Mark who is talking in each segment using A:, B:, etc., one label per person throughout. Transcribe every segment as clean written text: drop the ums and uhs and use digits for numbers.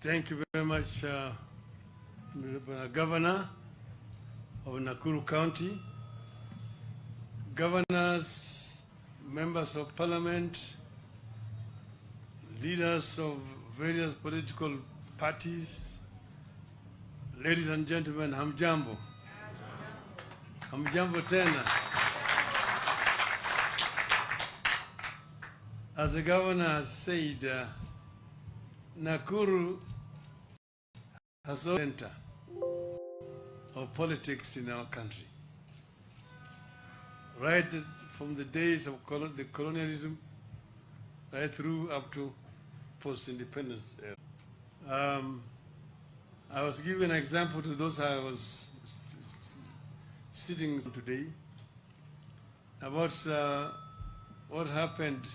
A: Thank you very much, Governor of Nakuru County, governors, members of parliament, leaders of various political parties, ladies and gentlemen, hamjambo. Hamjambo tena. As the governor has said, Nakuru has a center of politics in our country. Right from the days of the colonialism, right through up to post-independence era. I was giving an example to those I was sitting today about what happened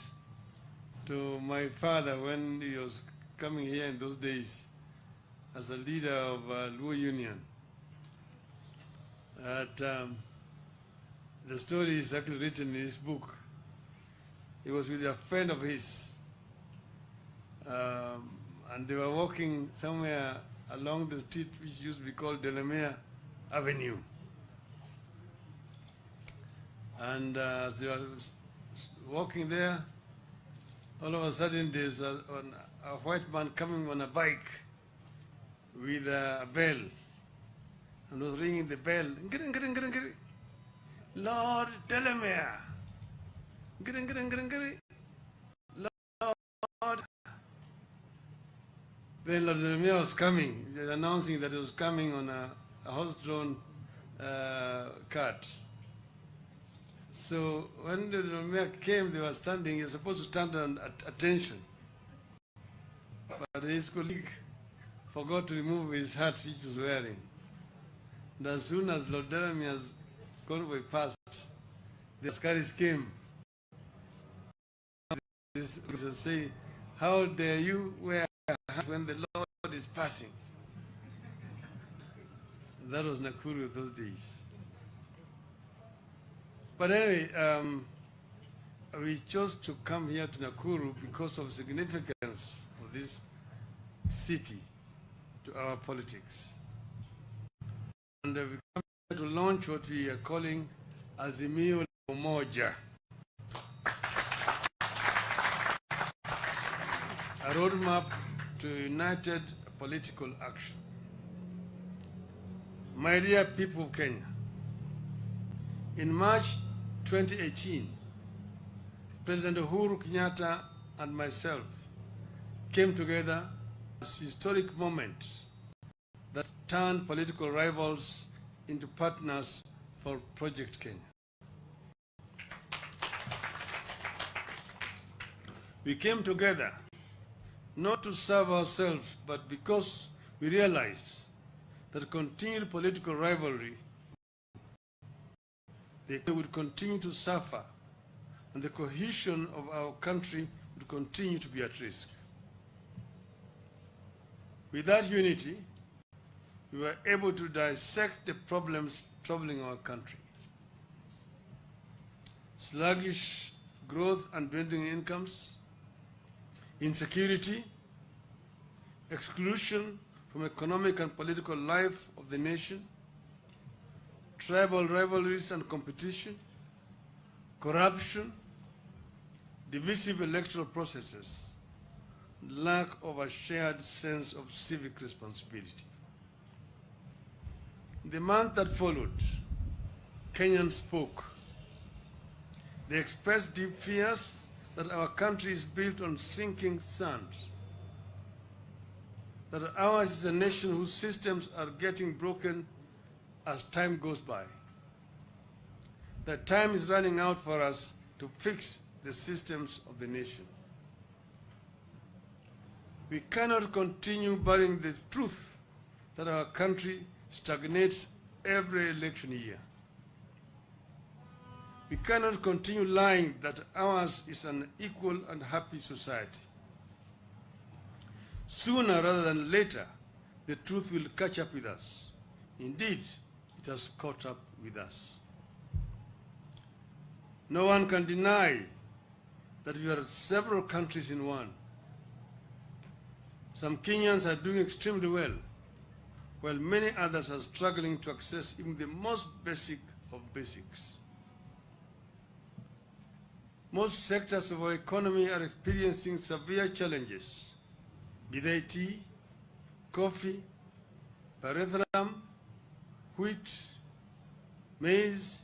A: to my father when he was coming here in those days as a leader of Luo Union. The story is actually written in his book. He was with a friend of his, and they were walking somewhere along the street which used to be called Delamere Avenue. And as they were walking there, all of a sudden there's a white man coming on a bike with a bell, and was ringing the bell. Lord Delamere. Lord. Then Lord Delamere was coming, announcing that he was coming on a horse-drawn cart. So when the Delamere came, they were standing. You're supposed to stand on attention. But his colleague forgot to remove his hat which he was wearing. And as soon as Lord Delamere's convoy passed, the Askaris came. This say, how dare you wear a hat when the Lord is passing? That was Nakuru those days. But anyway, we chose to come here to Nakuru because of the significance of this city to our politics. And we come here to launch what we are calling Azimio la Umoja, a roadmap to united political action. My dear people of Kenya, in March 2018, President Uhuru Kenyatta and myself came together as a historic moment that turned political rivals into partners for Project Kenya. We came together not to serve ourselves, but because we realized that continued political rivalry, they would continue to suffer, and the cohesion of our country would continue to be at risk. With that unity, we were able to dissect the problems troubling our country. Sluggish growth and dwindling incomes, insecurity, exclusion from economic and political life of the nation, tribal rivalries and competition, corruption, divisive electoral processes, lack of a shared sense of civic responsibility. In the month that followed, Kenyans spoke. They expressed deep fears that our country is built on sinking sand, that ours is a nation whose systems are getting broken as time goes by, that time is running out for us to fix the systems of the nation. We cannot continue burying the truth that our country stagnates every election year. We cannot continue lying that ours is an equal and happy society. Sooner rather than later, the truth will catch up with us. Indeed, it has caught up with us. No one can deny that we are several countries in one. Some Kenyans are doing extremely well, while many others are struggling to access even the most basic of basics. Most sectors of our economy are experiencing severe challenges, be they tea, coffee, pyrethrum, wheat, maize,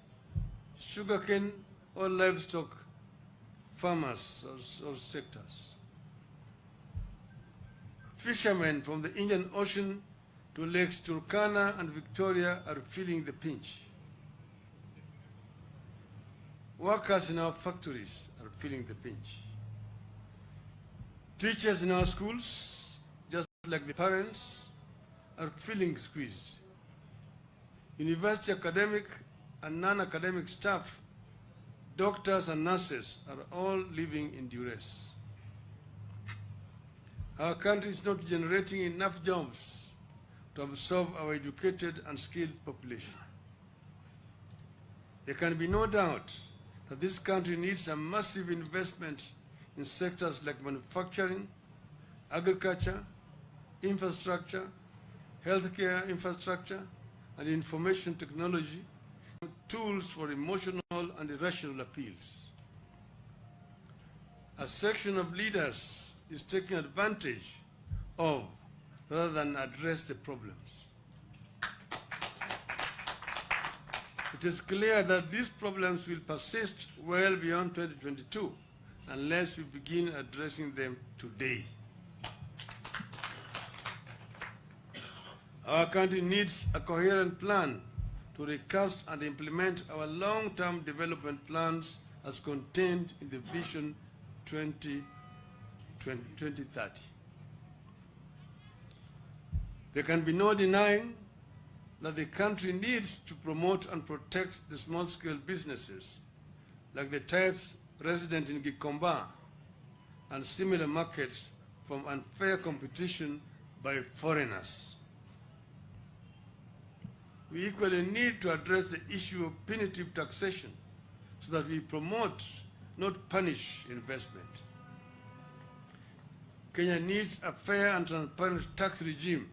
A: sugarcane, or livestock farmers or sectors. Fishermen from the Indian Ocean to Lakes Turkana and Victoria are feeling the pinch. Workers in our factories are feeling the pinch. Teachers in our schools, just like the parents, are feeling squeezed. University academic and non-academic staff, doctors and nurses are all living in duress. Our country is not generating enough jobs to absorb our educated and skilled population. There can be no doubt that this country needs a massive investment in sectors like manufacturing, agriculture, infrastructure, healthcare infrastructure, and information technology, tools for emotional and irrational appeals. A section of leaders is taking advantage of rather than address the problems. It is clear that these problems will persist well beyond 2022 unless we begin addressing them today. Our country needs a coherent plan to recast and implement our long-term development plans as contained in the Vision 2030. There can be no denying that the country needs to promote and protect the small-scale businesses, like the types resident in Gikomba and similar markets, from unfair competition by foreigners. We equally need to address the issue of punitive taxation so that we promote, not punish, investment. Kenya needs a fair and transparent tax regime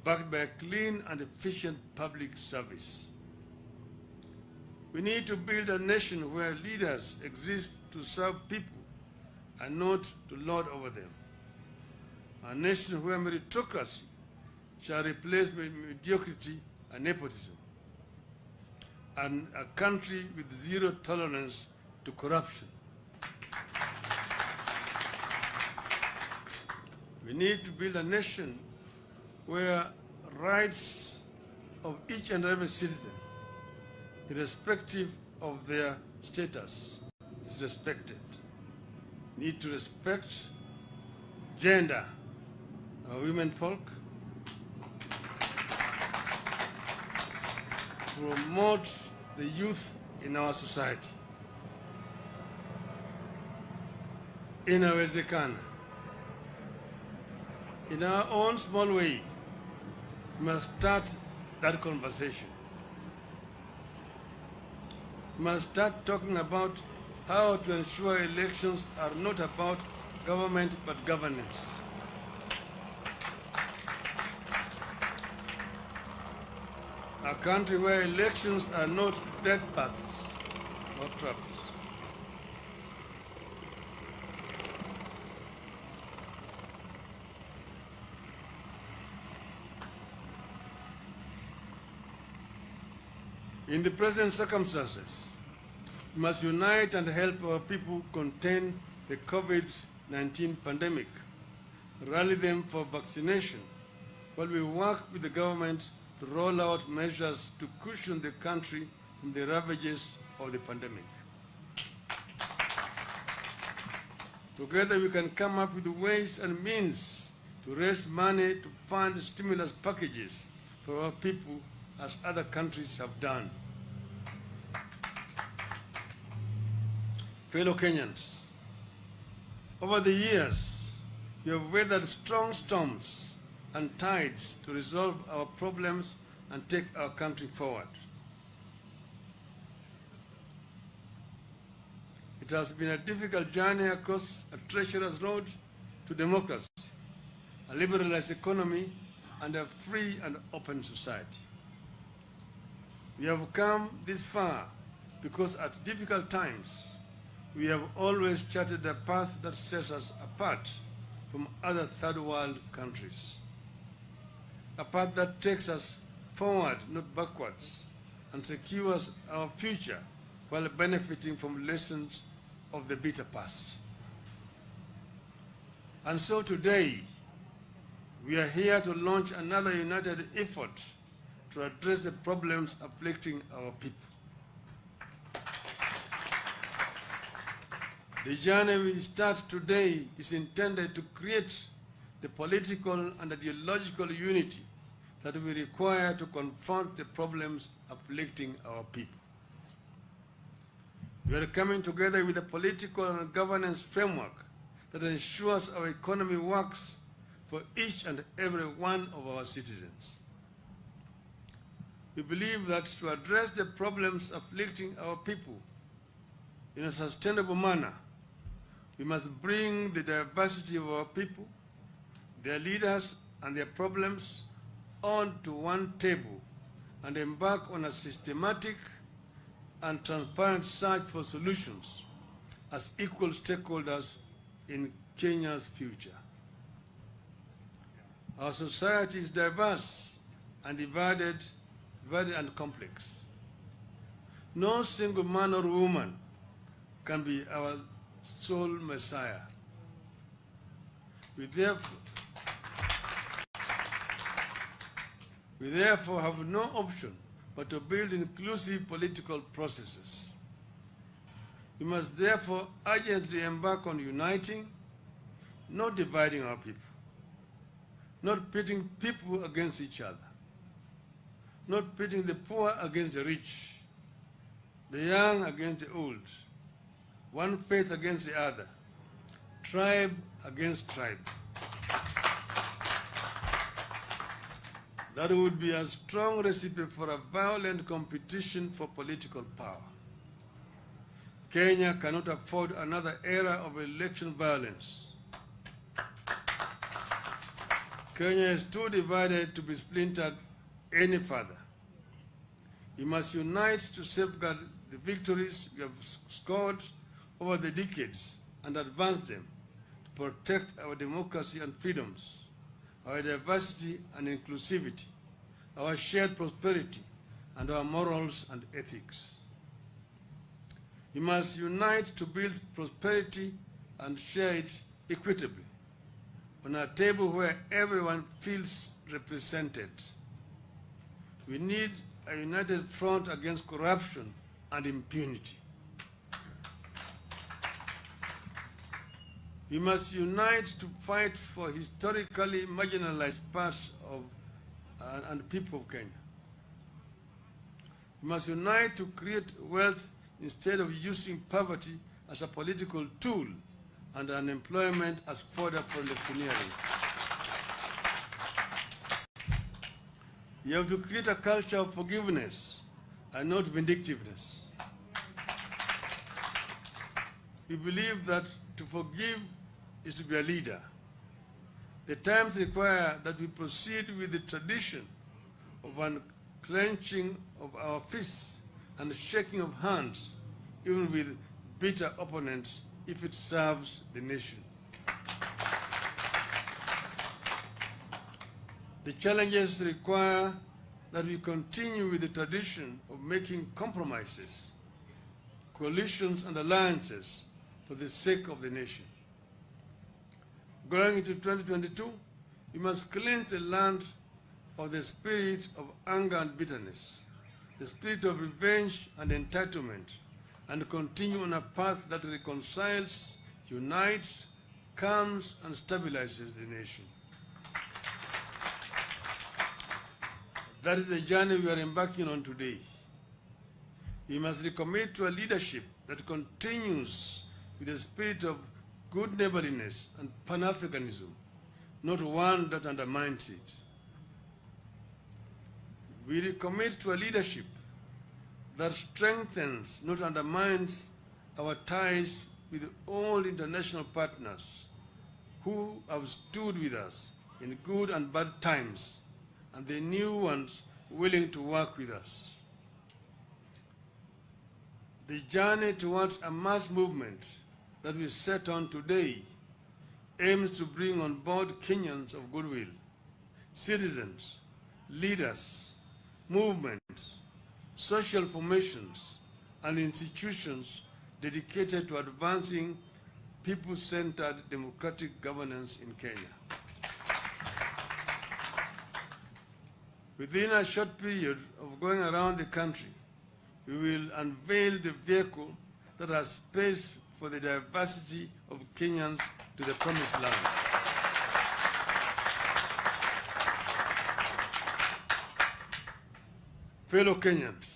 A: backed by a clean and efficient public service. We need to build a nation where leaders exist to serve people and not to lord over them. A nation where meritocracy shall replace mediocrity and nepotism. And a country with zero tolerance to corruption. We need to build a nation where rights of each and every citizen, irrespective of their status, is respected. We need to respect gender, our women folk, promote the youth in our society. Inawezekana. In our own small way, we must start that conversation. We must start talking about how to ensure elections are not about government but governance. A country where elections are not death paths or traps. In the present circumstances, we must unite and help our people contain the COVID-19 pandemic, rally them for vaccination, while we work with the government to roll out measures to cushion the country from the ravages of the pandemic. Together we can come up with ways and means to raise money to fund stimulus packages for our people as other countries have done. Fellow Kenyans, over the years, we have weathered strong storms and tides to resolve our problems and take our country forward. It has been a difficult journey across a treacherous road to democracy, a liberalized economy, and a free and open society. We have come this far because at difficult times, we have always charted a path that sets us apart from other third world countries. A path that takes us forward, not backwards, and secures our future while benefiting from lessons of the bitter past. And so today, we are here to launch another united effort to address the problems afflicting our people. The journey we start today is intended to create the political and ideological unity that we require to confront the problems afflicting our people. We are coming together with a political and governance framework that ensures our economy works for each and every one of our citizens. We believe that to address the problems afflicting our people in a sustainable manner, we must bring the diversity of our people, their leaders, and their problems onto one table and embark on a systematic and transparent search for solutions as equal stakeholders in Kenya's future. Our society is diverse and divided and complex. No single man or woman can be our sole Messiah. We therefore have no option but to build inclusive political processes. We must therefore urgently embark on uniting, not dividing our people, not pitting people against each other, not pitting the poor against the rich, the young against the old, one faith against the other, tribe against tribe. That would be a strong recipe for a violent competition for political power. Kenya cannot afford another era of election violence. Kenya is too divided to be splintered any further. We must unite to safeguard the victories we have scored over the decades and advance them to protect our democracy and freedoms, our diversity and inclusivity, our shared prosperity, and our morals and ethics. We must unite to build prosperity and share it equitably on a table where everyone feels represented. We need a united front against corruption and impunity. We must unite to fight for historically marginalized parts of and people of Kenya. We must unite to create wealth instead of using poverty as a political tool and unemployment as fodder for electioneering. You have to create a culture of forgiveness and not vindictiveness. We believe that to forgive is to be a leader. The times require that we proceed with the tradition of unclenching of our fists and shaking of hands, even with bitter opponents, if it serves the nation. The challenges require that we continue with the tradition of making compromises, coalitions and alliances for the sake of the nation. Going into 2022, we must cleanse the land of the spirit of anger and bitterness, the spirit of revenge and entitlement, and continue on a path that reconciles, unites, calms, and stabilizes the nation. That is the journey we are embarking on today. We must recommit to a leadership that continues with the spirit of good neighborliness and Pan-Africanism, not one that undermines it. We recommit to a leadership that strengthens, not undermines, our ties with all international partners who have stood with us in good and bad times, and the new ones willing to work with us. The journey towards a mass movement that we set on today aims to bring on board Kenyans of goodwill, citizens, leaders, movements, social formations, and institutions dedicated to advancing people-centered democratic governance in Kenya. Within a short period of going around the country, we will unveil the vehicle that has space for the diversity of Kenyans to the promised land. Fellow Kenyans,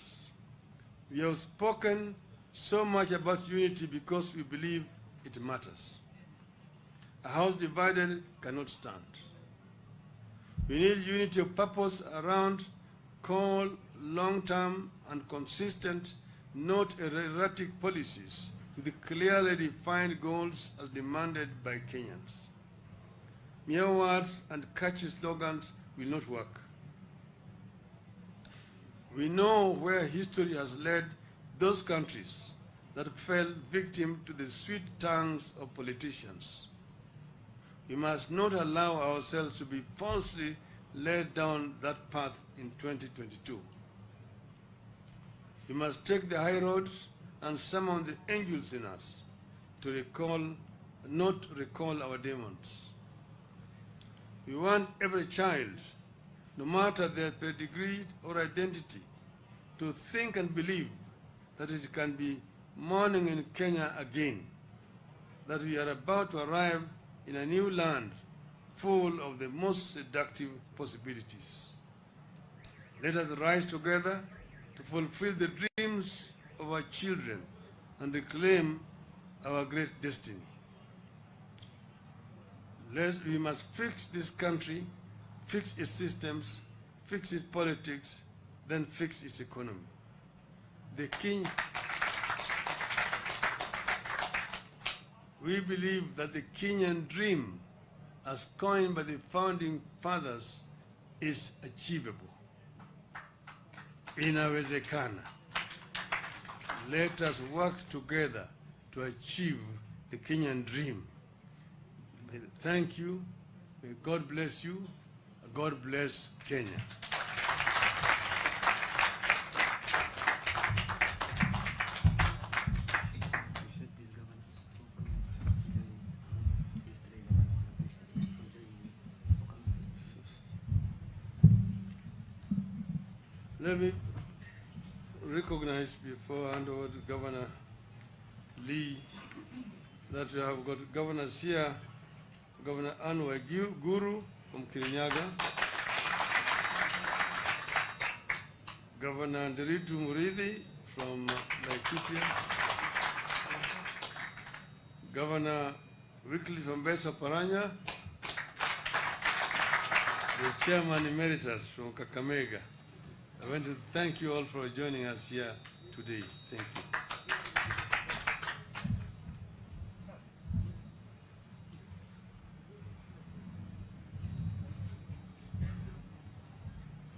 A: we have spoken so much about unity because we believe it matters. A house divided cannot stand. We need unity of purpose around core, long-term and consistent, not erratic policies with clearly defined goals as demanded by Kenyans. Mere words and catchy slogans will not work. We know where history has led those countries that fell victim to the sweet tongues of politicians. We must not allow ourselves to be falsely led down that path in 2022. We must take the high road and summon the angels in us to not recall our demons. We want every child, no matter their pedigree or identity, to think and believe that it can be morning in Kenya again, that we are about to arrive in a new land full of the most seductive possibilities. Let us rise together to fulfill the dreams of our children and reclaim our great destiny. We must fix this country, fix its systems, fix its politics, then fix its economy. We believe that the Kenyan dream, as coined by the founding fathers, is achievable. Inawezekana. Let us work together to achieve the Kenyan dream. Thank you. May God bless you. God bless Kenya. Let me recognize before I hand over to Governor Lee that we have got governors here, Governor Anwar Guru from Kirinyaga, Governor Nderitu Murithi from Laikipia, Governor Wycliffe from Besa Paranya, the Chairman Emeritus from Kakamega. I want to thank you all for joining us here today. Thank you.